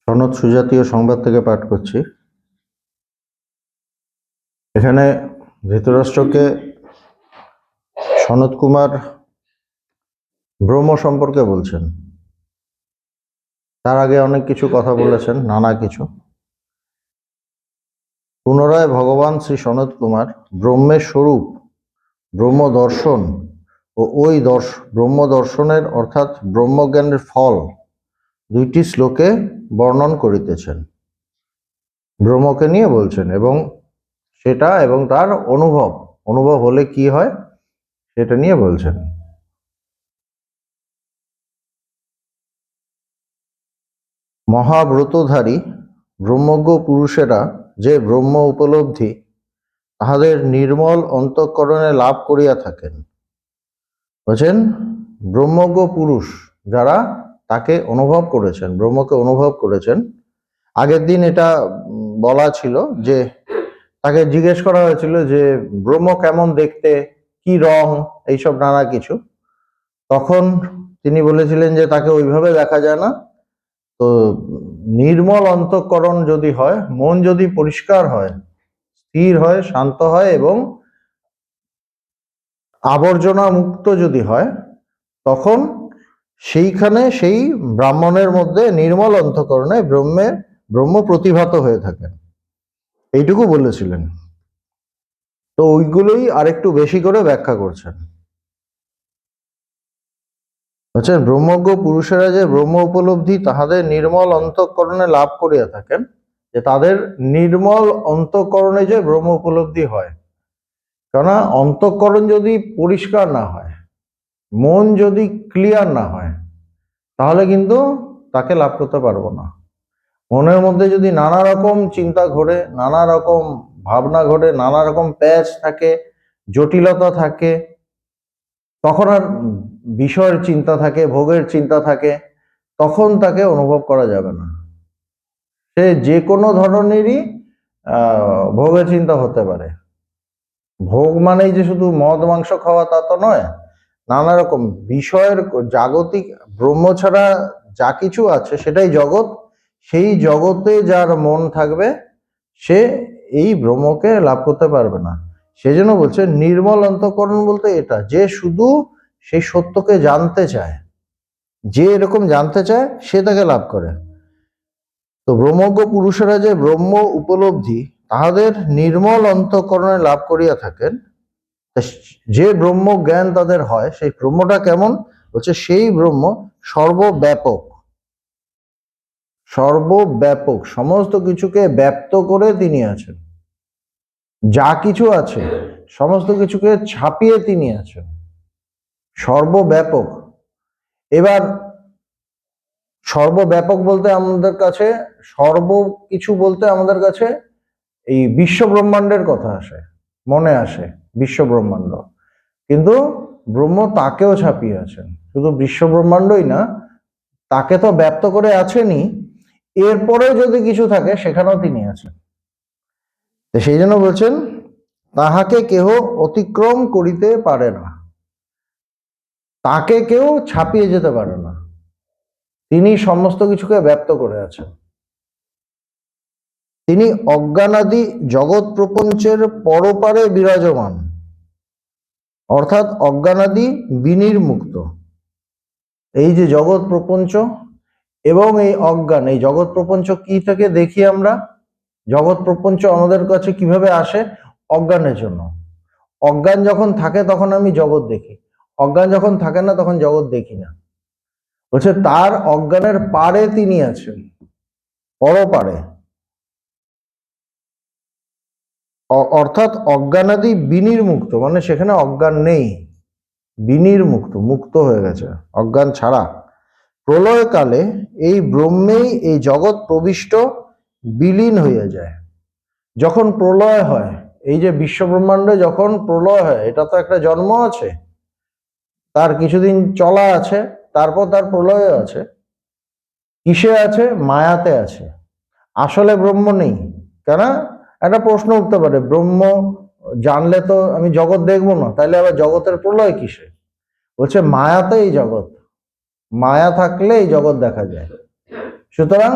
সনদ সুজাতীয় সংবাদ থেকে পাঠ করছি। এখানে ধৃতরাষ্ট্রকে সনৎ কুমার ব্রহ্ম সম্পর্কে বলছেন। তার আগে অনেক কিছু কথা বলেছেন, নানা কিছু। পুনরায় ভগবান শ্রী সনৎ কুমার ব্রহ্মের স্বরূপ, ব্রহ্ম দর্শন ও ওই ব্রহ্ম দর্শনের অর্থাৎ ব্রহ্মজ্ঞানের ফল দুইটি শ্লোকে বর্ণন করিতেছেন। ব্রহ্মকে নিয়ে বলছেন এবং সেটা এবং তার অনুভব হলে কি হয় সেটা নিয়ে বলছেন। মহাব্রতধারী ব্রহ্মজ্ঞ পুরুষেরা যে ব্রহ্ম উপলব্ধি তাহাদের নির্মল অন্তঃকরণে লাভ করিয়া থাকেন। বলছেন ব্রহ্মজ্ঞ পুরুষ যারা তাকে অনুভব করেছেন, ব্রহ্মকে অনুভব করেছেন। আগের দিন এটা বলা ছিল যে তাকে জিজ্ঞেস করা হয়েছিল যে ব্রহ্ম কেমন দেখতে, কি রং, এইসব নানা কিছু। তখন তিনি বলেছিলেন যে তাকে ওইভাবে দেখা যায় না। তো নির্মল অন্তঃকরণ যদি হয়, মন যদি পরিষ্কার হয়, স্থির হয়, শান্ত হয় এবং আবর্জনা মুক্ত যদি হয়, তখন সেইখানে সেই ব্রাহ্মণের মধ্যে নির্মল অন্তঃকরণে ব্রহ্ম প্রতিভাত হয়ে থাকেন, এইটুকু বলেছিলেন। তো ওইগুলোই আরেকটু বেশি করে ব্যাখ্যা করছেন। বলছেন ব্রহ্মজ্ঞ পুরুষেরা যে ব্রহ্ম উপলব্ধি তাহাদের নির্মল অন্তঃকরণে লাভ করিয়া থাকেন, যে তাদের নির্মল অন্তঃকরণে যে ব্রহ্ম উপলব্ধি হয়। কেননা অন্তঃকরণ যদি পরিষ্কার না হয়, মন যদি ক্লিয়ার না হয়, তাহলে কিন্তু তাকে লাভ করতে পারবো না। মনের মধ্যে যদি নানা রকম চিন্তা ঘোরে, নানা রকম ভাবনা ঘটে, নানা রকম প্যাচ থাকে, জটিলতা থাকে, তখন আর বিষয়ের চিন্তা থাকে, ভোগের চিন্তা থাকে, তখন তাকে অনুভব করা যাবে না। সে যে কোনো ধরনেরই ভোগের চিন্তা হতে পারে। ভোগ মানেই যে শুধু মদ মাংস খাওয়া তা তো নয়, নানা রকম বিষয়ের জাগতিক ব্রহ্ম ছাড়া যা কিছু আছে সেটাই জগৎ। সেই জগতে যার মন থাকবে সে এই ব্রহ্মকে লাভ করতে পারবে না। সেজন্য বলছে নির্মল অন্তঃকরণ বলতে এটা, যে শুধু সেই সত্যকে জানতে চায়, যে এরকম জানতে চায় সে তাকে লাভ করে। তো ব্রহ্মজ্ঞ পুরুষেরা যে ব্রহ্ম উপলব্ধি তাহাদের নির্মল অন্তঃকরণে লাভ করিয়া থাকেন, যে ব্রহ্ম জ্ঞান তাদের হয় সেই ব্রহ্মটা কেমন, বলছে সেই ব্রহ্ম সর্বব্যাপক, সমস্ত কিছুকে ব্যপ্ত করে তিনি আছেন। যা কিছু আছে সমস্ত কিছুকে ছাপিয়ে তিনি আছেন, সর্বব্যাপক। এবার সর্বব্যাপক বলতে আমাদের কাছে, সর্বকিছু বলতে আমাদের কাছে এই বিশ্ব ব্রহ্মাণ্ডের কথা আসে, মনে আসে বিশ্ব ব্রহ্মাণ্ড। কিন্তু ব্রহ্ম তাকেও ছাপিয়ে আছেন, শুধু বিশ্ব ব্রহ্মাণ্ডই না, তাকে তো ব্যপ্ত করে আছেনই, এরপরেও যদি কিছু থাকে সেখানেও তিনি আছেন। তো সেই জন্য বলছেন তাহাকে কেহ অতিক্রম করিতে পারে না, তাকে কেউ ছাপিয়ে যেতে পারে না, তিনি সমস্ত কিছুকে ব্যপ্ত করে আছেন। তিনি অজ্ঞানাদি জগৎ প্রপঞ্চের পরপারে বিরাজমান, অর্থাৎ অজ্ঞানাদি বিনির্মুক্ত। এই যে জগৎ প্রপঞ্চ এবং এই অজ্ঞান, এই জগৎ প্রপঞ্চ কি থেকে দেখি আমরা? জগৎ প্রপঞ্চ আমাদের কাছে কিভাবে আসে? অজ্ঞানের জন্য। অজ্ঞান যখন থাকে তখন আমি জগৎ দেখি, অজ্ঞান যখন থাকে না তখন জগৎ দেখি না। বলছে তার অজ্ঞানের পারে তিনি আছেন, পরপারে, অর্থাৎ অজ্ঞানাদি বিনির্মুক্ত, মানে সেখানে অজ্ঞান নেই, বিনির্মুক্ত, মুক্ত হয়ে গেছে অজ্ঞান ছাড়া। প্রলয়কালে এই ব্রহ্মেই এই জগৎ প্রবিষ্ট বিলীন হয়ে যায়। যখন প্রলয় হয়, এই যে বিশ্ব ব্রহ্মাণ্ডে যখন প্রলয় হয়, এটা তো একটা জন্ম আছে, তার কিছুদিন চলা আছে, তারপর তার প্রলয় আছে। কিসে আছে? মায়াতে আছে, আসলে ব্রহ্ম নেই। কেন? একটা প্রশ্ন উঠতে পারে, ব্রহ্ম জানলে তো আমি জগৎ দেখবো না, তাহলে আবার জগতের প্রলয় কিসে? বলছে মায়াতে এই জগৎ, মায়া থাকলে এই জগৎ দেখা যায়। সুতরাং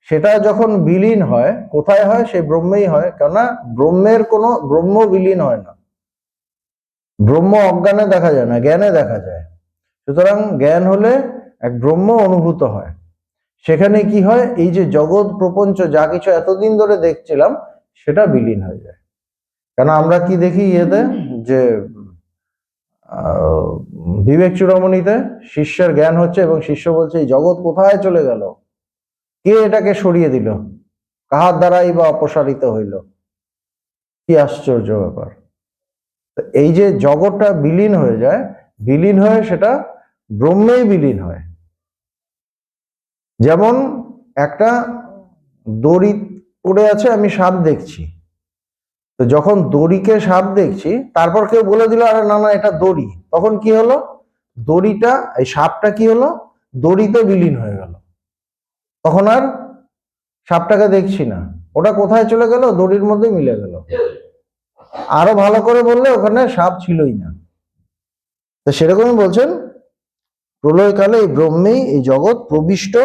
সেটা যখন বিলীন হয়, কোথায় হয়? সে ব্রহ্মেই হয়, কেননা ব্রহ্ম বিলীন হয় না। ব্রহ্ম অজ্ঞানে দেখা যায় না, জ্ঞানে দেখা যায়। সুতরাং জ্ঞান হলে এক ব্রহ্ম অনুভূত হয়। সেখানে কি হয়? এই যে জগৎ প্রপঞ্চ যা কিছু এতদিন ধরে দেখছিলাম সেটা বিলীন হয়ে যায়। কেন আমরা কি দেখি ইয়েতে, যে বিবেক চূড়ামণিতে শিষ্যের জ্ঞান হচ্ছে এবং শিষ্য বলছে এই জগৎ কোথায় চলে গেল, কে এটাকে সরিয়ে দিল, কাহার দ্বারাই বা অপসারিত হইল। কি আশ্চর্য ব্যাপার! এই যে জগৎটা বিলীন হয়ে যায়, বিলীন হয়ে সেটা ব্রহ্মেই বিলীন হয়। যেমন একটা দড়ি পড়ে আছে, আমি সাপ দেখছি, তো যখন দড়িকে সাপ দেখছি তারপর কেউ বলে দিল আরে না না এটা দড়ি, তখন কি হলো? দড়িটা, এই সাপটা কি হলো? দড়িতে বিলীন হয়ে গেল। তখন আর সাপটাকে দেখছি না, ওটা কোথায় চলে গেল? দড়ির মধ্যে মিলে গেল। আরো ভালো করে বললে ওখানে সাপ ছিলই না। তো সেরকমই বলছেন প্রলয়কালে এই ব্রহ্মেই এই জগৎ প্রবিষ্ট,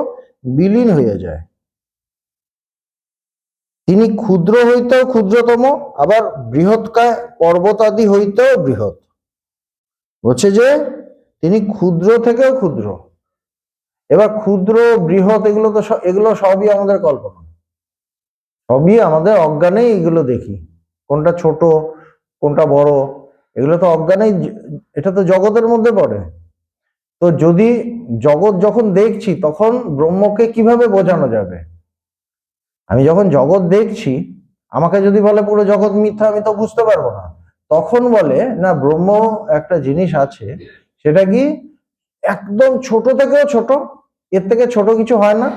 বিলীন হয়ে যায়। তিনি ক্ষুদ্র হইতেও ক্ষুদ্রতম, আবার বৃহৎকায় পর্বতাদি হইতেও বৃহৎ। বলছে যে তিনি ক্ষুদ্র থেকেও ক্ষুদ্র। এবার ক্ষুদ্র বৃহৎ এগুলো সবই আমাদের কল্পনা, সবই আমাদের অজ্ঞানেই এগুলো দেখি। কোনটা ছোট কোনটা বড় এগুলো তো অজ্ঞানেই, এটা তো জগতের মধ্যে পড়ে। তো যদি জগৎ যখন দেখছি তখন ব্রহ্মকে কিভাবে বোঝানো যাবে? আমি যখন জগৎ দেখছি, আমাকে যদি বলে পুরো জগৎ মিথ্যা, আমি তো বুঝতে পারবো না। তখন বলে না ব্রহ্ম একটা জিনিস আছে, সেটা কি একদম ছোট থেকেও ছোট, এর থেকে ছোট কিছু হয় না।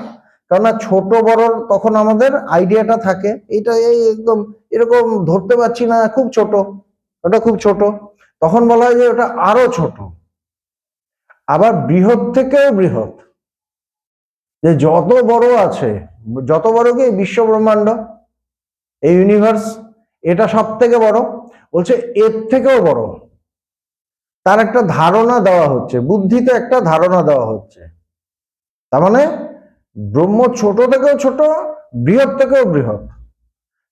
কেননা ছোট বড় তখন আমাদের আইডিয়াটা থাকে, এটা এই একদম এরকম ধরতে পারছি না, খুব ছোট, ওটা খুব ছোট, তখন বলা হয় যে ওটা আরো ছোট। আবার বৃহৎ থেকেও বৃহৎ, যে যত বড় আছে, যত বড় কি বিশ্ব ব্রহ্মাণ্ড, এই ইউনিভার্স, এটা সব থেকে বড়। বলছে এর থেকেও বড়, তার একটা ধারণা দেওয়া হচ্ছে, বুদ্ধিতে একটা ধারণা দেওয়া হচ্ছে। তার মানে ব্রহ্ম ছোট থেকেও ছোট, বৃহৎ থেকেও বৃহৎ।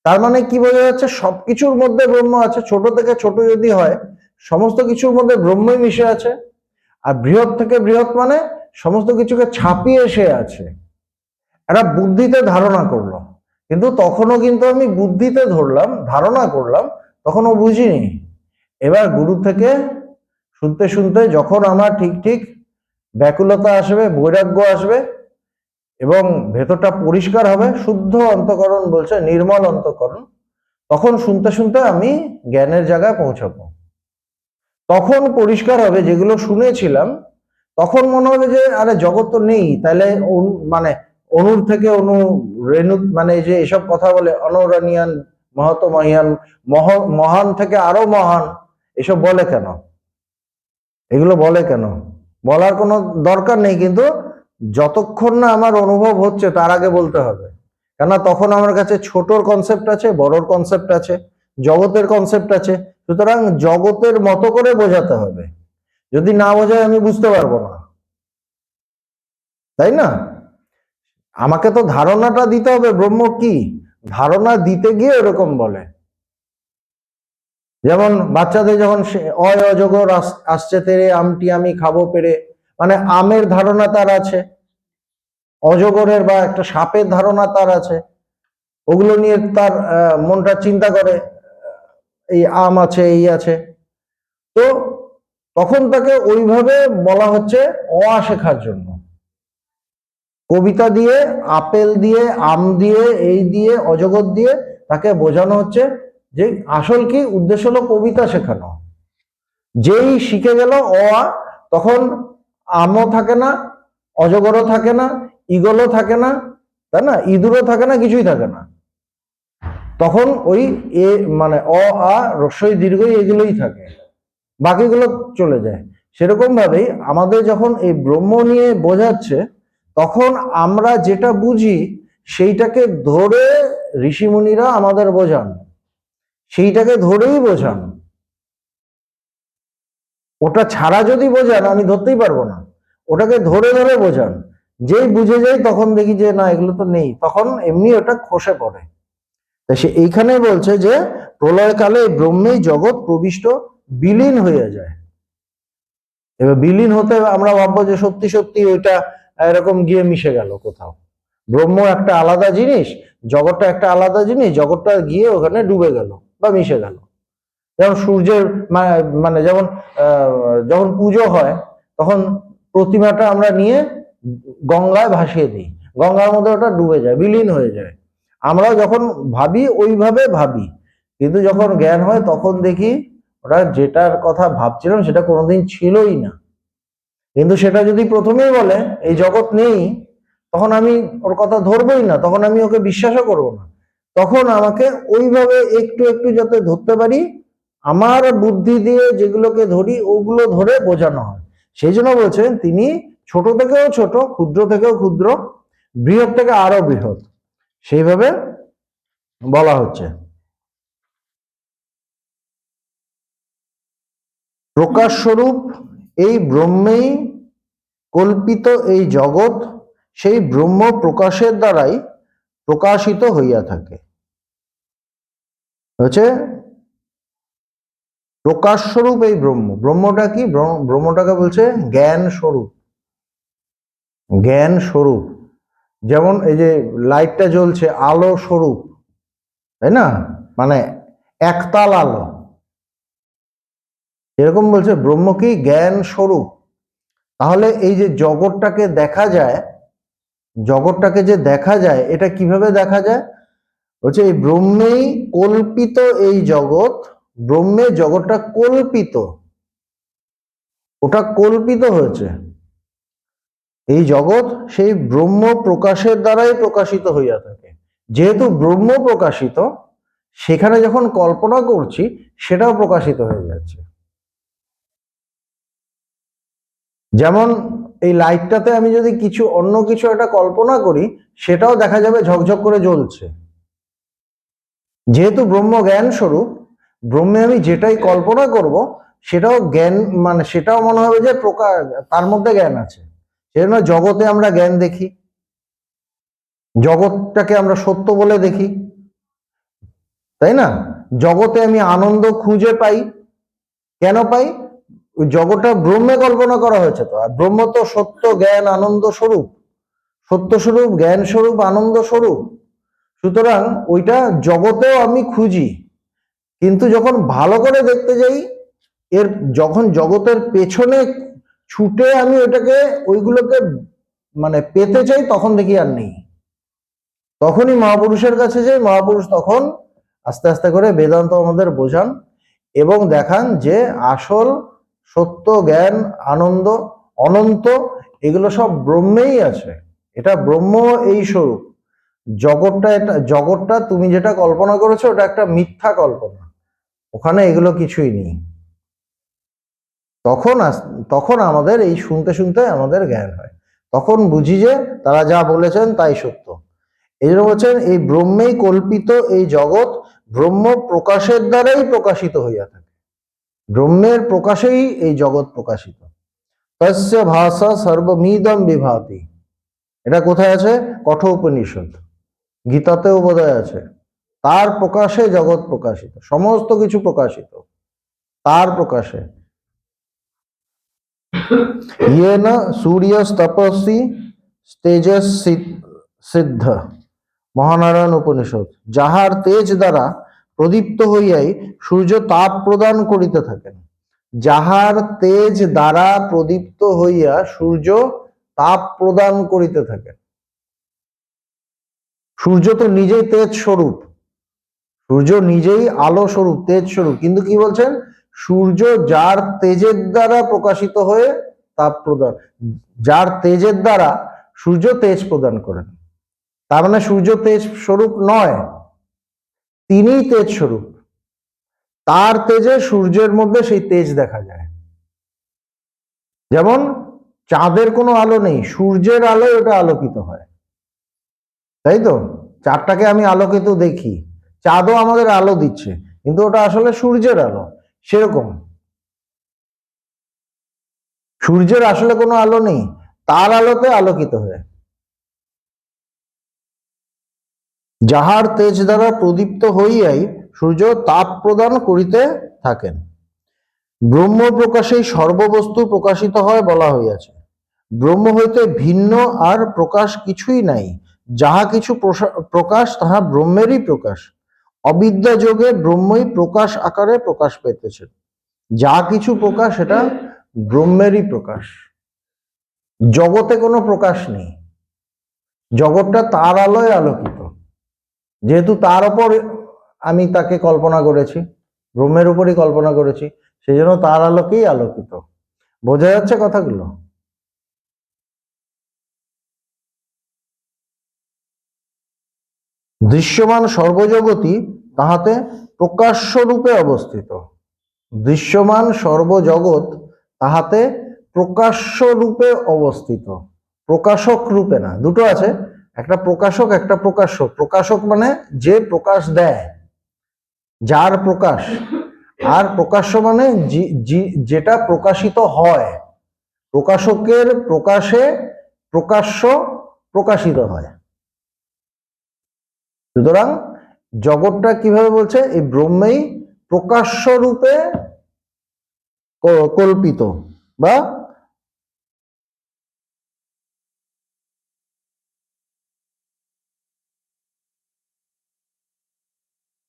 তার মানে কি বোঝা যাচ্ছে? সবকিছুর মধ্যে ব্রহ্ম আছে। ছোট থেকে ছোট যদি হয়, সমস্ত কিছুর মধ্যে ব্রহ্মই মিশে আছে। আর বৃহৎ থেকে বৃহৎ মানে সমস্ত কিছুকে ছাপিয়ে সে আছে। এরা বুদ্ধিতে ধারণা করলো, কিন্তু তখনও কিন্তু আমি বুদ্ধিতে ধরলাম, ধারণা করলাম, তখনও বুঝিনি। এবার গুরু থেকে শুনতে শুনতে যখন আমার ঠিক ঠিক ব্যাকুলতা আসবে, বৈরাগ্য আসবে এবং ভেতরটা পরিষ্কার হবে, শুদ্ধ অন্তঃকরণ বলছে, নির্মল অন্তঃকরণ, তখন শুনতে শুনতে আমি জ্ঞানের জায়গায় পৌঁছাবো। তখন পরিষ্কার হবে যেগুলো শুনেছিলাম, তখন মনে হবে যে আরে জগৎ তো নেই, তাহলে মানে অনুর থেকে অনু, রেণু, মানে যে এসব কথা বলে অনুরণিয়ান মহত মহিয়ান, মহান থেকে আরো মহান, এসব বলে কেন? এগুলো বলে কেন? বলার কোনো দরকার নেই, কিন্তু যতক্ষণ না আমার অনুভব হচ্ছে তার আগে বলতে হবে। কেননা তখন আমার কাছে ছোটর কনসেপ্ট আছে, বড়র কনসেপ্ট আছে, জগতের কনসেপ্ট আছে। সুতরাং জগতের মতো করে বোঝাতে হবে, যদি না বোঝায় আমি বুঝতে পারবো না, তাই না? আমাকে তো ধারণাটা দিতে হবে ব্রহ্ম কি, ধারণা দিতে গিয়ে এরকম বলে। যেমন বাচ্চাদের যখন অজগর আসছে তেরে, আমটি আমি খাবো পেরে, মানে আমের ধারণা তার আছে, অজগরের বা একটা সাপের ধারণা তার আছে, ওগুলো নিয়ে তার মনটা চিন্তা করে, এই আম আছে, এই আছে। তো তখন তাকে ওইভাবে বলা হচ্ছে অ শেখার জন্য। কবিতা দিয়ে, আপেল দিয়ে, আম দিয়ে, এই দিয়ে, অজগর দিয়ে তাকে বোঝানো হচ্ছে যে আসল কি উদ্দেশ্য হলো কবিতা শেখানো। যেই শিখে গেল অ, তখন আমও থাকে না, অজগরও থাকে না, ঈগলও থাকে না, তাই না, ইঁদুরও থাকে না, কিছুই থাকে না। তখন ওই এ মানে অ, আ, হ্রস্বই দীর্ঘই এগুলোই থাকে, বাকিগুলো চলে যায়। সেরকম ভাবেই আমাদের যখন এই ব্রহ্ম নিয়ে বোঝাচ্ছে, তখন আমরা যেটা বুঝি সেইটাকে ধরে ঋষিমুনিরা আমাদের বোঝান, সেইটাকে ধরেই বোঝান। ওটা ছাড়া যদি বোঝান আমি ধরতেই পারবো না, ওটাকে ধরে ধরে বোঝান। যেই বুঝে যাই তখন দেখি যে না এগুলো তো নেই, তখন এমনি ওটা খসে পড়ে। তাই সে এইখানে বলছে যে প্রলয়কালে ব্রহ্মেই জগৎ প্রবিষ্ট বিলীন হয়ে যায়। এবার বিলীন হতে আমরা ভাববো যে সত্যি সত্যি ওইটা এরকম গিয়ে মিশে গেল কোথাও। ব্রহ্ম একটা আলাদা জিনিস, জগৎটা একটা আলাদা জিনিস, জগৎটা গিয়ে ওখানে ডুবে গেল বা মিশে গেল। যেমন সূর্যের মানে যেমন যখন পুজো হয় তখন প্রতিমাটা আমরা নিয়ে গঙ্গায় ভাসিয়ে দিই, গঙ্গার মধ্যে ওটা ডুবে যায়, বিলীন হয়ে যায়। আমরা যখন ভাবি ওইভাবে ভাবি, কিন্তু যখন জ্ঞান হয় তখন দেখি ওটা যেটার কথা ভাবছিলাম সেটা কোনোদিন ছিলই না। কিন্তু সেটা যদি প্রথমেই বলে এই জগৎ নেই, তখন আমি ওর কথা ধরবই না, তখন আমি ওকে বিশ্বাসও করব না। তখন আমাকে ওইভাবে একটু একটু যাতে ধরতে পারি, আমার বুদ্ধি দিয়ে যেগুলোকে ধরি ওগুলো ধরে বোঝানো হয়। সেই জন্য বলছেন তিনি ছোট থেকেও ছোট, ক্ষুদ্র থেকেও ক্ষুদ্র, বৃহৎ থেকে আরো বৃহৎ, সেইভাবে বলা হচ্ছে। প্রকাশ স্বরূপ এই ব্রহ্মেই কল্পিত এই জগৎ সেই ব্রহ্ম প্রকাশের দ্বারাই প্রকাশিত হইয়া থাকে। হচ্ছে প্রকাশ স্বরূপ এই ব্রহ্ম। ব্রহ্মটা কি? ব্রহ্মটাকে বলছে জ্ঞান স্বরূপ। জ্ঞান স্বরূপ, যেমন এই যে লাইটটা জ্বলছে আলো স্বরূপ, তাই না? মানে একতাল আলো, এরকম বলছে ব্রহ্ম কি? জ্ঞান স্বরূপ। তাহলে এই যে জগৎটাকে দেখা যায়, জগৎটাকে যে দেখা যায় এটা কিভাবে দেখা যায়? হচ্ছে এই ব্রহ্মেই কল্পিত এই জগৎ, ব্রহ্মে জগৎটা কল্পিত, ওটা কল্পিত হয়েছে। এই জগৎ সেই ব্রহ্ম প্রকাশের দ্বারাই প্রকাশিত হইয়া থাকে। যেহেতু ব্রহ্ম প্রকাশিত, সেখানে যখন কল্পনা করছি সেটাও প্রকাশিত হয়ে যাচ্ছে। যেমন এই লাইটটাতে আমি যদি কিছু অন্য কিছু একটা কল্পনা করি, সেটাও দেখা যাবে ঝকঝক করে জ্বলছে। যেহেতু ব্রহ্ম জ্ঞান স্বরূপ, ব্রহ্মে আমি যেটাই কল্পনা করব সেটাও জ্ঞান, মানে সেটাও মনে হবে যে প্রকাশ, তার মধ্যে জ্ঞান আছে। সেজন্য জগতে আমরা জ্ঞান দেখি, জগৎটাকে আমরা সত্য বলে দেখি, তাই না? জগতে আমি আনন্দ খুঁজে পাই। কেন পাই? ওই জগৎটা ব্রহ্মে কল্পনা করা হয়েছে তো, আর ব্রহ্ম তো সত্য জ্ঞান আনন্দ স্বরূপ, সত্য স্বরূপ জ্ঞান স্বরূপ আনন্দ স্বরূপ। সুতরাং ওইটা জগতেও আমি খুঁজি, কিন্তু যখন ভালো করে দেখতে যাই, এর যখন জগতের পেছনে ছুটে আমি ওইটাকে ওইগুলোকে মানে পেতে চাই, তখন দেখি আর নেই। তখনই মহাপুরুষের কাছে যাই, মহাপুরুষ তখন আস্তে আস্তে করে বেদান্ত আমাদের বোঝান এবং দেখান যে আসল সত্য জ্ঞান আনন্দ অনন্ত এগুলো সব ব্রহ্মেই আছে। এটা ব্রহ্ম এই স্বরূপ। জগৎটা, এটা জগৎটা তুমি যেটা কল্পনা করেছো ওটা একটা মিথ্যা কল্পনা, ওখানে এগুলো কিছুই নেই। তখন তখন আমাদের এই শুনতে শুনতে আমাদের জ্ঞান হয়, তখন বুঝি যে তারা যা বলেছেন তাই সত্য। এই জন্য বলছেন এই ব্রহ্মেই কল্পিত এই জগৎ ব্রহ্ম প্রকাশের দ্বারাই প্রকাশিত হইয়া থাকে। ব্রহ্মের প্রকাশেই এই জগৎ প্রকাশিত। তস্য ভাষা সর্বমিদম বিভাতি, এটা কোথায় আছে? কঠোপনিষদ, গীতাতেও বোধহয় আছে। তার প্রকাশে জগৎ প্রকাশিত, সমস্ত কিছু প্রকাশিত তার প্রকাশে। येन सूर्यस्तपसि तेजस সিদ্ধ, মহানারায়ণ উপনিষদ। যাহার তেজ দ্বারা প্রদীপ্ত হইয়াই সূর্য তাপ প্রদান করিতে থাকেন। যাহার তেজ দ্বারা প্রদীপ্ত হইয়া সূর্য তাপ প্রদান করিতে থাকেন। সূর্য তো নিজেই তেজ স্বরূপ, সূর্য নিজেই আলো স্বরূপ তেজ স্বরূপ, কিন্তু কি বলছেন? সূর্য যার তেজের দ্বারা প্রকাশিত হয়ে তাপ প্রদান, যার তেজের দ্বারা সূর্য তেজ প্রদান করেন। তার মানে সূর্য তেজ স্বরূপ নয়, তিনিই তেজ স্বরূপ। তার তেজে সূর্যের মধ্যে সেই তেজ দেখা যায়। যেমন চাঁদের কোনো আলো নেই, সূর্যের আলোয় ওটা আলোকিত হয়, তাই তো? চাঁদটাকে আমি আলোকিত দেখি, চাঁদও আমাদের আলো দিচ্ছে, কিন্তু ওটা আসলে সূর্যের আলো। সেরকম সূর্যের আসলে কোনো আলো নেই, তার আলোতে আলোকিত হয়। যাহার তেজ দ্বারা প্রদীপ্ত হইয়াই সূর্য তাপ প্রদান করিতে থাকেন। ব্রহ্ম প্রকাশেই সর্ববস্তু প্রকাশিত হয় বলা হইয়াছে। ব্রহ্ম হইতে ভিন্ন আর প্রকাশ কিছুই নাই। যাহা কিছু প্রকাশ তাহা ব্রহ্মেরই প্রকাশ। অবিদ্যা যোগে ব্রহ্মই প্রকাশ আকারে প্রকাশ পাইতেছে। যা কিছু প্রকাশ এটা ব্রহ্মেরই প্রকাশ। জগতে কোনো প্রকাশ নেই, জগৎটা তার আলোয় আলোকিত। যেহেতু তার উপর আমি তাকে কল্পনা করেছি, ব্রহ্মের উপরই কল্পনা করেছি, সেই জন্য তার আলোকেই আলোকিত। বোঝা যাচ্ছে কথাগুলো? দৃশ্যমান সর্বজগৎই তাহাতে প্রকাশ্য রূপে অবস্থিত। দৃশ্যমান সর্বজগৎ তাহাতে প্রকাশ্য রূপে অবস্থিত, প্রকাশক রূপে না। দুটো আছে, একটা প্রকাশক একটা প্রকাশ্য। প্রকাশক মানে যে প্রকাশ দেয়, যার প্রকাশ, আর প্রকাশ্য মানে যেটা প্রকাশিত হয়। প্রকাশকের প্রকাশে প্রকাশ্য প্রকাশিত হয়। সুতরাং জগৎটা কিভাবে বলছে, এই ব্রহ্মেই প্রকাশ্য রূপে কল্পিত বা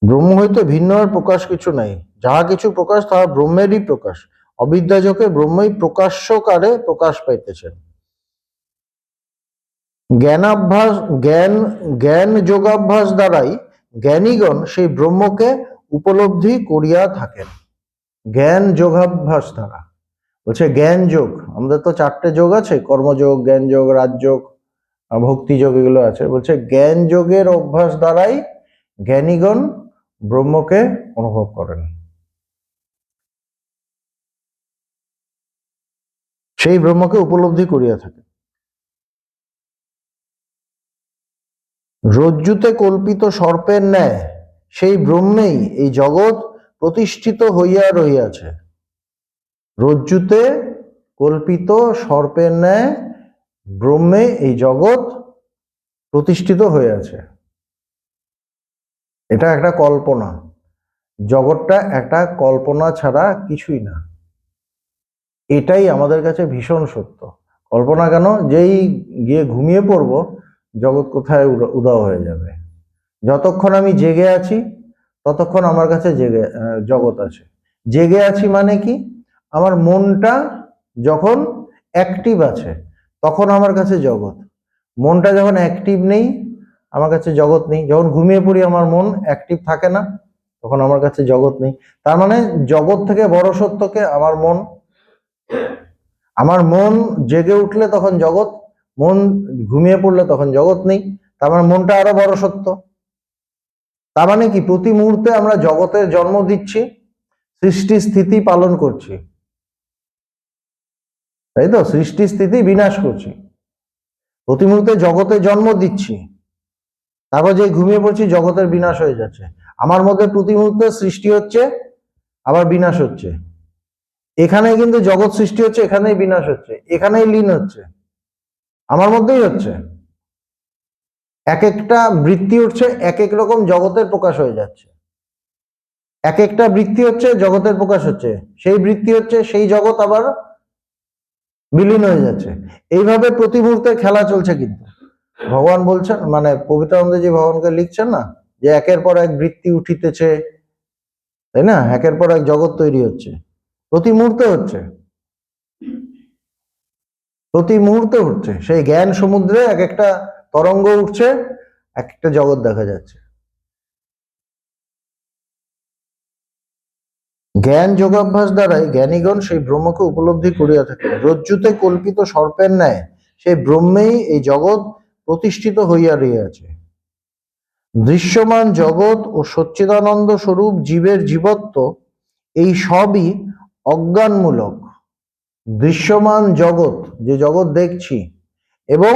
ব্রহ্ম হইতে ভিন্ন আর প্রকাশ কিছু নাই। যাহা কিছু প্রকাশ তাহা ব্রহ্মেরই প্রকাশ। অবিদ্যাযোগে ব্রহ্মই প্রকাশ্যকারে প্রকাশ পাইতেছেন। জ্ঞান যোগাভ্যাস দ্বারাই জ্ঞানীগণ সেই ব্রহ্মকে উপলব্ধি করিয়া থাকেন। জ্ঞান যোগাভ্যাস দ্বারা বলছে, জ্ঞান যোগ, আমাদের তো 4টে যোগ আছে, কর্মযোগ, জ্ঞান যোগ, রাজযোগ, ভক্তি যোগ, এগুলো আছে। বলছে জ্ঞান যোগের অভ্যাস দ্বারাই জ্ঞানীগণ ব্রহ্মকে অনুভব করেন, সেই ব্রহ্মকে উপলব্ধি করিয়া থাকেন। রজ্জুতে কল্পিত সর্পের ন্যায় সেই ব্রহ্মেই এই জগৎ প্রতিষ্ঠিত হইয়া রহিয়াছে। রজ্জুতে কল্পিত সর্পের ন্যায় ব্রহ্মে এই জগৎ প্রতিষ্ঠিত হয়ে আছে। এটা একটা কল্পনা, জগৎটা একটা কল্পনা ছাড়া কিছুই না। এটাই আমাদের কাছে ভীষণ সত্য। কল্পনা কেন, যেই গিয়ে ঘুমিয়ে পড়বো জগৎ কোথায় উধাও হয়ে যাবে। যতক্ষণ আমি জেগে আছি ততক্ষণ আমার কাছে জগৎ আছে। জেগে আছি মানে কি, আমার মনটা যখন অ্যাক্টিভ আছে তখন আমার কাছে জগৎ। মনটা যখন অ্যাক্টিভ নেই আমার কাছে জগৎ নেই। যখন ঘুমিয়ে পড়ি আমার মন অ্যাক্টিভ থাকে না, তখন আমার কাছে জগৎ নেই। তার মানে জগৎ থেকে বড় সত্যকে আমার মন। আমার মন জেগে উঠলে তখন জগৎ, মন ঘুমিয়ে পড়লে তখন জগৎ নেই। তার মানে মনটা আরো বড় সত্য। তার মানে কি, প্রতি মুহূর্তে আমরা জগতের জন্ম দিচ্ছি, সৃষ্টি স্থিতি পালন করছি, তাই তো? সৃষ্টি স্থিতি বিনাশ করছি, প্রতি মুহূর্তে জগতে জন্ম দিচ্ছি, তারপর যে ঘুমিয়ে পড়ছি জগতের বিনাশ হয়ে যাচ্ছে। আমার মধ্যে প্রতি মুহূর্তে সৃষ্টি হচ্ছে আবার বিনাশ হচ্ছে। এখানে কিন্তু জগৎ সৃষ্টি হচ্ছে, এখানেই বিনাশ হচ্ছে, এখানেই লীন হচ্ছে, আমার মধ্যেই হচ্ছে। এক একটা বৃত্তি উঠছে, এক এক রকম জগতের প্রকাশ হয়ে যাচ্ছে। এক একটা বৃত্তি হচ্ছে জগতের প্রকাশ হচ্ছে, সেই বৃত্তি হচ্ছে সেই জগৎ আবার বিলীন হয়ে যাচ্ছে। এইভাবে প্রতি মুহূর্তে খেলা চলছে। কিন্তু ভগবান বলছেন, মানে পবিত্রানন্দ যে ভগবানকে লিখছেন না, যে একের পর এক বৃত্তি উঠিতেছে, তাই না? একের পর এক জগৎ তৈরি হচ্ছে, প্রতি মুহূর্তে হচ্ছে, প্রতি মুহূর্তে উঠছে। সেই জ্ঞান সমুদ্রে এক একটা তরঙ্গ উঠছে, এক একটা জগৎ দেখা যাচ্ছে। জ্ঞান যোগাভ্যাস দ্বারাই জ্ঞানীগণ সেই ব্রহ্মকে উপলব্ধি করিয়া থাকে। রজ্জুতে কল্পিত সর্পের ন্যায় সেই ব্রহ্মেই এই জগৎ প্রতিষ্ঠিত হইয়া রহিয়াছে। দৃশ্যমান জগৎ ও সচ্চিদানন্দ স্বরূপ জীবের জীবত্ব, এই সবই অজ্ঞানমূলক। দৃশ্যমান জগৎ, যে জগৎ দেখছি, এবং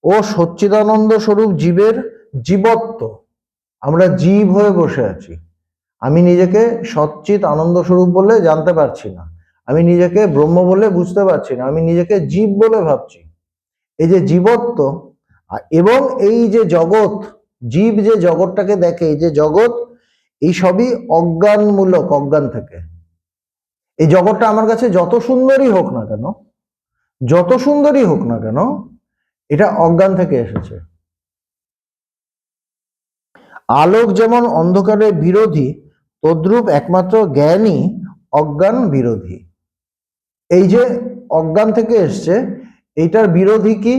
ও সচ্চিদানন্দ স্বরূপ জীবের জীবত্ব, আমরা জীব হয়ে বসে আছি। আমি নিজেকে সচ্চিত আনন্দ স্বরূপ বলে জানতে পারছি না, আমি নিজেকে ব্রহ্ম বলে বুঝতে পারছি না, আমি নিজেকে জীব বলে ভাবছি। এই যে জীবত্ব এবং এই যে জগৎ, জীব যে জগৎটাকে দেখে, এই যে জগৎ, এই সবই অজ্ঞানমূলক, অজ্ঞান থেকে। এই জগৎটা আমার কাছে যত সুন্দরই হোক না কেন, যত সুন্দরই হোক না কেন, এটা অজ্ঞান থেকে এসেছে। আলোক যেমন অন্ধকারের বিরোধী, তদ্রূপ একমাত্র জ্ঞানই অজ্ঞান বিরোধী। এই যে অজ্ঞান থেকে এসছে, এইটার বিরোধী কি?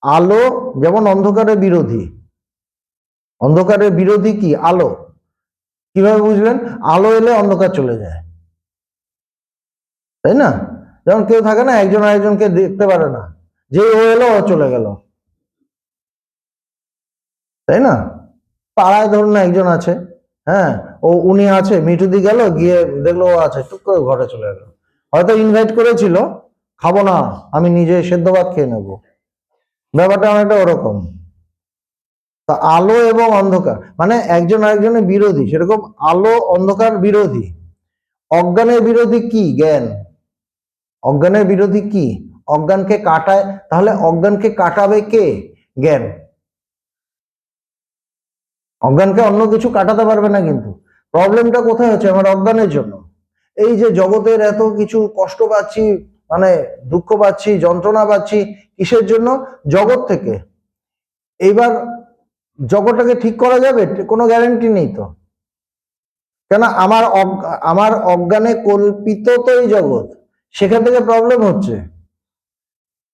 আলো যেমন অন্ধকারের বিরোধী। অন্ধকারের বিরোধী কি? আলো। কিভাবে বুঝলেন? আলো এলে অন্ধকার চলে যায়, তাই না? যেমন কেউ থাকে না, একজন আরেকজনকে দেখতে পারে না, যে ও এলো ও চলে গেল, তাই না? পাড়ায় ধরুন না একজন আছে, হ্যাঁ, উনি আছে, মিঠুদি গেল, গিয়ে দেখলো ও আছে, টুক করে ঘরে চলে গেল। হয়তো ইনভাইট করেছিল, খাবো না, আমি নিজে সেদ্ধ ভাত খেয়ে নেবো। ব্যাপারটা অনেকটা ওরকম। তা আলো এবং অন্ধকার মানে একজন আরেকজনের বিরোধী, সেরকম আলো অন্ধকার বিরোধী। অজ্ঞানের বিরোধী কি? জ্ঞান। অজ্ঞানের বিরোধী কি? অজ্ঞানকে কাটায়। তাহলে অজ্ঞানকে কাটাবে কে? জ্ঞান। অজ্ঞানকে অন্য কিছু কাটাতে পারবে না। কিন্তু প্রবলেমটা কোথায় হচ্ছে? আমার অজ্ঞানের জন্য। এই যে জগতের এত কিছু কষ্ট পাচ্ছি, মানে দুঃখ পাচ্ছি, যন্ত্রণা পাচ্ছি, কিসের জন্য? জগৎ থেকে। এইবার জগৎটাকে ঠিক করা যাবে? কোনো গ্যারান্টি নেই তো। কেন? আমার অজ্ঞানে কল্পিত তো এই জগৎ, সেখান থেকে প্রবলেম হচ্ছে।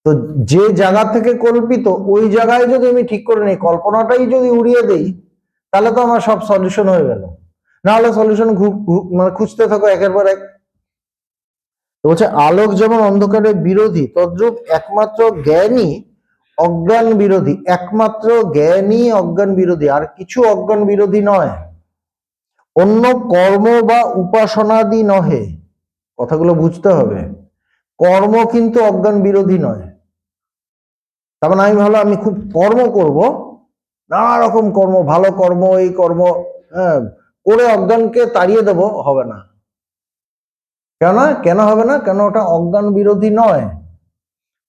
তো যে জায়গা থেকে কল্পিত, ওই জায়গায় যদি আমি ঠিক করে নিই, কল্পনাটাই যদি উড়িয়ে দেই, তাহলে তো আমার সব সলিউশন হয়ে গেল। না হলে সলিউশন মানে খুঁজতে থাকো একের পর এক। তো বলছে আলোক যেমন অন্ধকারের বিরোধী, তদ্রূপ একমাত্র জ্ঞানই অজ্ঞান বিরোধী। একমাত্র জ্ঞানই অজ্ঞান বিরোধী, আর কিছু অজ্ঞান বিরোধী নয়। অন্য কর্ম বা উপাসনাদি নহে। কথাগুলো বুঝতে হবে। কর্ম কিন্তু অজ্ঞান বিরোধী নয়। তার মানে আমি ভালো, আমি খুব কর্ম করব, নানা রকম কর্ম, ভালো কর্ম, এই কর্ম, হ্যাঁ, করে অজ্ঞানকে তাড়িয়ে দেব, হবে না। কেন হবে না? কেন? ওটা অজ্ঞান বিরোধী নয়।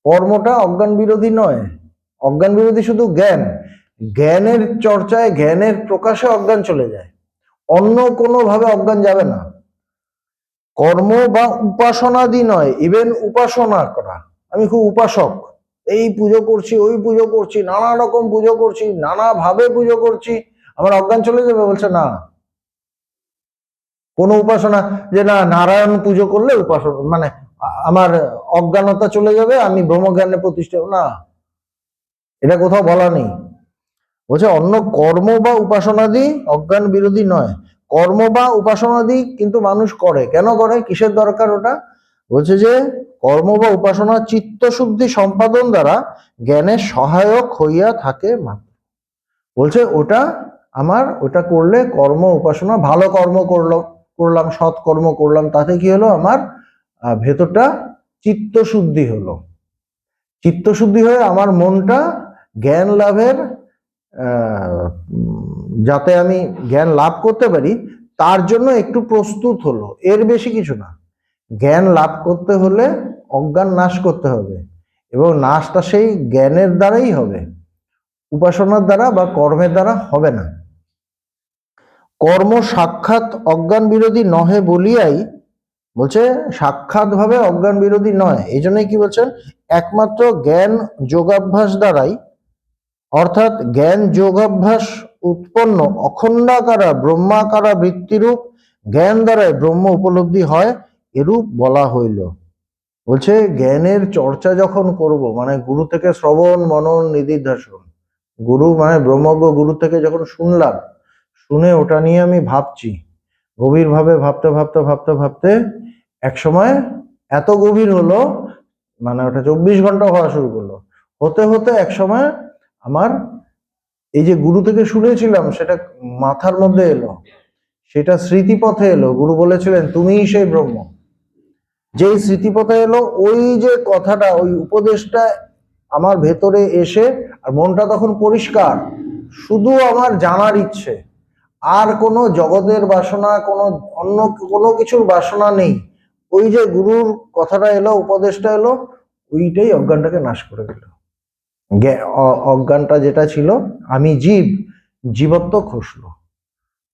কর্মটা অজ্ঞান বিরোধী নয়। অজ্ঞান বিরোধী শুধু জ্ঞান। জ্ঞানের চর্চায়, জ্ঞানের প্রকাশে অজ্ঞান চলে যায়, অন্য কোনো ভাবে অজ্ঞান যাবে না। কর্ম বা উপাসনাদি নয়। ইভেন উপাসনা করা, আমি খুব উপাসক, এই পুজো করছি, ওই পুজো করছি, নানা রকম পুজো করছি, নানা ভাবে পুজো করছি, আমার অজ্ঞান চলে যাবে? বলছে না। কোন উপাসনা যে না নারায়ণ পুজো করলে উপাসনা মানে আমার অজ্ঞানতা চলে যাবে, আমি ব্রহ্মজ্ঞানে প্রতিষ্ঠা, না, এটা কোথাও বলা নেই। বলছে অন্য কর্ম বা উপাসনাদি অজ্ঞান বিরোধী নয়। কর্ম বা উপাসনাদি কিন্তু মানুষ করে। কেন করে? কিসের দরকার ওটা? বলছে যে কর্ম বা উপাসনা চিত্তশুদ্ধি সম্পাদন দ্বারা জ্ঞানের সহায়ক হইয়া থাকে মাত্র। বলছে ওটা করলে, কর্ম উপাসনা, ভালো কর্ম করলাম, সৎ কর্ম করলাম, তাতে কি হলো? আমার ভেতরটা চিত্তশুদ্ধি হলো। চিত্তশুদ্ধি হয়ে আমার মনটা জ্ঞান লাভের, যাতে আমি জ্ঞান লাভ করতে পারি তার জন্য একটু প্রস্তুত হলো, এর বেশি কিছু না। জ্ঞান লাভ করতে হলে অজ্ঞান নাশ করতে হবে, এবং নাশটা সেই জ্ঞানের দ্বারাই হবে, উপাসনার দ্বারা বা কর্মের দ্বারা হবে না। কর্ম সাক্ষাৎ অজ্ঞান বিরোধী নহে বলিয়াই, বলছে সাক্ষাৎ ভাবে অজ্ঞান বিরোধী নয়। এই জন্যই কি বলছেন? একমাত্র জ্ঞান যোগাভ্যাস দ্বারাই, অর্থাৎ জ্ঞান যোগাভ্যাস উৎপন্ন অখণ্ডাকারা ব্রহ্মাকারা বৃত্তিরূপ জ্ঞান দ্বারাই ব্রহ্ম উপলব্ধি হয়, এরূপ বলা হইল। বলছে জ্ঞানের চর্চা যখন করব, মানে গুরু থেকে শ্রবণ মনন নিদিধ্যাসন, গুরু মানে ব্রহ্মজ্ঞ গুরু থেকে যখন শুনলাম, শুনে ওটা নিয়ে আমি ভাবছি, গভীরভাবে ভাবতে ভাবতে ভাবতে ভাবতে এক সময় এত গভীর হলো, মানে ওটা 24 ঘন্টা হওয়া শুরু করলো, হতে হতে এক সময় আমার এই যে গুরু থেকে শুনেছিলাম সেটা মাথার মধ্যে এলো, সেটা স্মৃতিপথে এলো। গুরু বলেছিলেন তুমিই সেই ব্রহ্ম। যেই স্মৃতিপথে এলো, ওই যে কথাটা, ওই উপদেশটা আমার ভেতরে এসে, আর মনটা তখন পরিষ্কার, শুধু আমার জানার ইচ্ছে, আর কোনো জগতের বাসনা, কোনো অন্য কোনো কিছুর বাসনা নেই। ওই যে গুরুর কথাটা এলো, উপদেশটা এলো, ওইটাই অজ্ঞানটাকে নাশ করে দিল। অজ্ঞানটা যেটা ছিল, আমি জীব, জীবত্ব খসলো,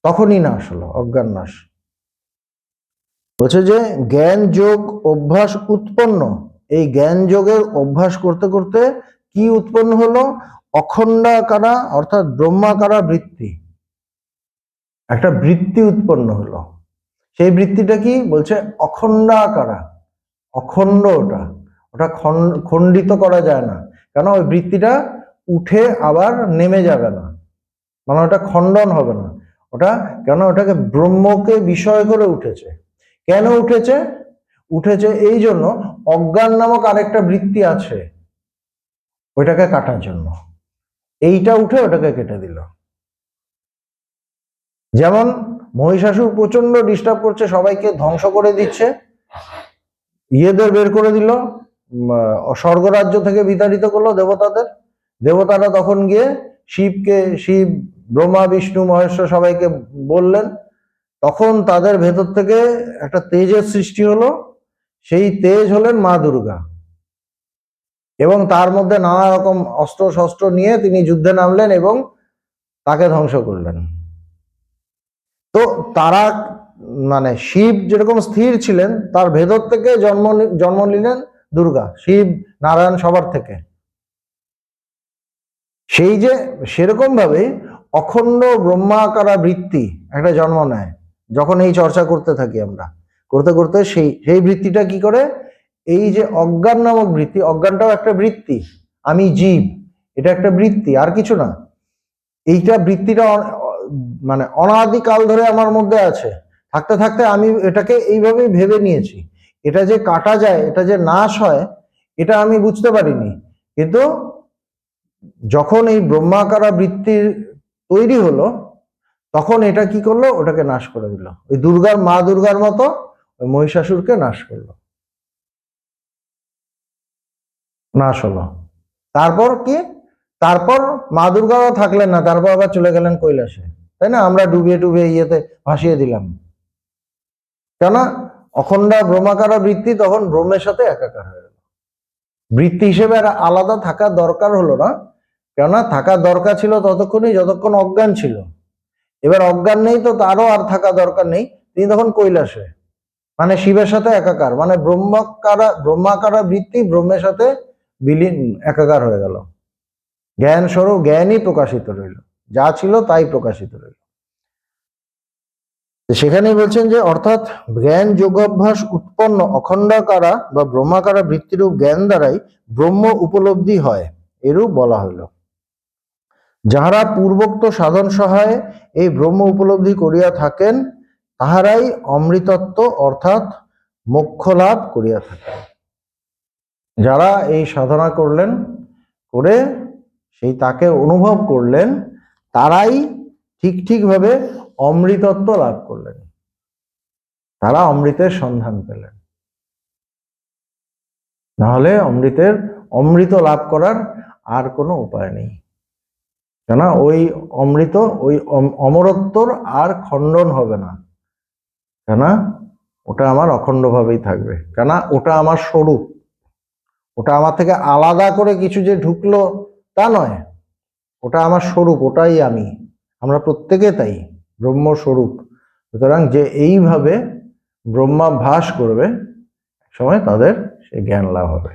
তখনই নাশ হলো, অজ্ঞান নাশ। বলছে যে জ্ঞান যোগ অভ্যাস উৎপন্ন, এই জ্ঞান যোগের অভ্যাস করতে করতে কি উৎপন্ন হলো? অখণ্ডাকারা অর্থাৎ ব্রহ্মাকারা বৃত্তি, একটা বৃত্তি উৎপন্ন হলো। সেই বৃত্তিটা কি বলছে? অখণ্ডাকারা, অখণ্ড, ওটা ওটা খণ্ডিত করা যায় না, কেন? ওই বৃত্তিটা উঠে আবার নেমে যাবে না, মানে ওটা খণ্ডন হবে না ওটা, কেন? ওটাকে ব্রহ্মকে বিষয় করে উঠেছে। কেন উঠেছে? উঠেছে এই জন্য, অজ্ঞান নামক আরেকটা বৃত্তি আছে, ওইটাকে কাটার জন্য এইটা উঠে ওটাকে কেটে দিল। যেমন মহিষাসুর প্রচন্ড ডিস্টার্ব করছে, সবাইকে ধ্বংস করে দিচ্ছে, ইয়েদের বের করে দিল, স্বর্গরাজ্য থেকে বিতাড়িত করলো দেবতাদের। দেবতারা তখন গিয়ে শিব, ব্রহ্মা, বিষ্ণু, মহেশ্বর সবাইকে বললেন। তখন তাদের ভেতর থেকে একটা তেজের সৃষ্টি হলো, সেই তেজ হলেন মা দুর্গা, এবং তার মধ্যে নানা রকম অস্ত্র শস্ত্র নিয়ে তিনি যুদ্ধে নামলেন এবং তাকে ধ্বংস করলেন। তো তারা, মানে শিব যেরকম স্থির ছিলেন, তার ভেতর থেকে জন্ম নিলেন দুর্গা, শিব, নারায়ণ সবার থেকে। সেই যে সেরকম ভাবে অখণ্ড ব্রহ্মাকারা বৃত্তি একটা জন্ম নেয় যখন এই চর্চা করতে থাকি আমরা, করতে করতে সেই বৃত্তিটা কি করে? এই যে অজ্ঞান নামক বৃত্তি, অজ্ঞানটাও একটা বৃত্তি, আমি জীব, এটা একটা বৃত্তি, আর কিছু না। এইটা বৃত্তিটা মানে অনাদিকাল ধরে আমার মধ্যে আছে, থাকতে থাকতে আমি এটাকে এইভাবেই ভেবে নিয়েছি। এটা যে কাটা যায়, এটা যে নাশ হয়, এটা আমি বুঝতে পারিনি। কিন্তু যখন এই ব্রহ্মাকারা বৃত্তির তৈরি হলো, তখন এটা কি করলো? ওটাকে নাশ করে দিল। ওই মা দুর্গার মতো ওই মহিষাসুরকে নাশ করলো, নাশ হলো। তারপর কি? তারপর মা দুর্গাও থাকলেন না, তারপর আবার চলে গেলেন কৈলাসে, তাই না? আমরা ডুবিয়ে ডুবিয়ে ইয়েতে ভাসিয়ে দিলাম, কেন? অখণ্ডা ব্রহ্মাকারা বৃত্তি তখন ব্রহ্মের সাথে একাকার হয়ে গেল। বৃত্তি হিসেবে আর আলাদা থাকার দরকার হলো না, কেননা থাকার দরকার ছিল ততক্ষণই যতক্ষণ অজ্ঞান ছিল। এবার অজ্ঞান নেই, তো তারও আর থাকা দরকার নেই, তিনি তখন কৈলাসে, মানে শিবের সাথে একাকার, মানে ব্রহ্মাকারা বৃত্তি ব্রহ্মের সাথে বিলীন, একাকার হয়ে গেল। জ্ঞান স্বরূপ জ্ঞানই প্রকাশিত রইল, যা ছিল তাই প্রকাশিত রইল। সেখানেই বলছেন যে অর্থাৎ জ্ঞান যোগাভ্যাস উৎপন্ন অখণ্ডাকারা বা ব্রহ্মাকারা বৃত্তিরূপ জ্ঞান দ্বারাই ব্রহ্ম উপলব্ধি হয়, এরূপ বলা হইল। যাহারা পূর্বোক্ত সাধন সহায়ে এই ব্রহ্ম উপলব্ধি করিয়া থাকেন, তাহারাই অমৃতত্ব অর্থাৎ মোক্ষ লাভ করিয়া থাকেন। যারা এই সাধনা করলেন, করে সেই তাকে অনুভব করলেন, তারাই ঠিকভাবে অমৃতত্ব লাভ করলেন, তারা অমৃতের সন্ধান পেলেন। নাহলে অমৃত লাভ করার আর কোনো উপায় নেই, কেন? ওই অমৃত, ওই অমরত্বর আর খণ্ডন হবে না, কেন? ওটা আমার অখণ্ডভাবেই থাকবে, কেন? ওটা আমার স্বরূপ, ওটা আমার থেকে আলাদা করে কিছু যে ঢুকলো তা নয়, ওটা আমার স্বরূপ, ওটাই আমি, আমরা প্রত্যেকে তাই ব্রহ্মস্বরূপ। সুতরাং যে এইভাবে ব্রহ্মাভাস করবে, সময় তাদের সে জ্ঞান লাভ হবে।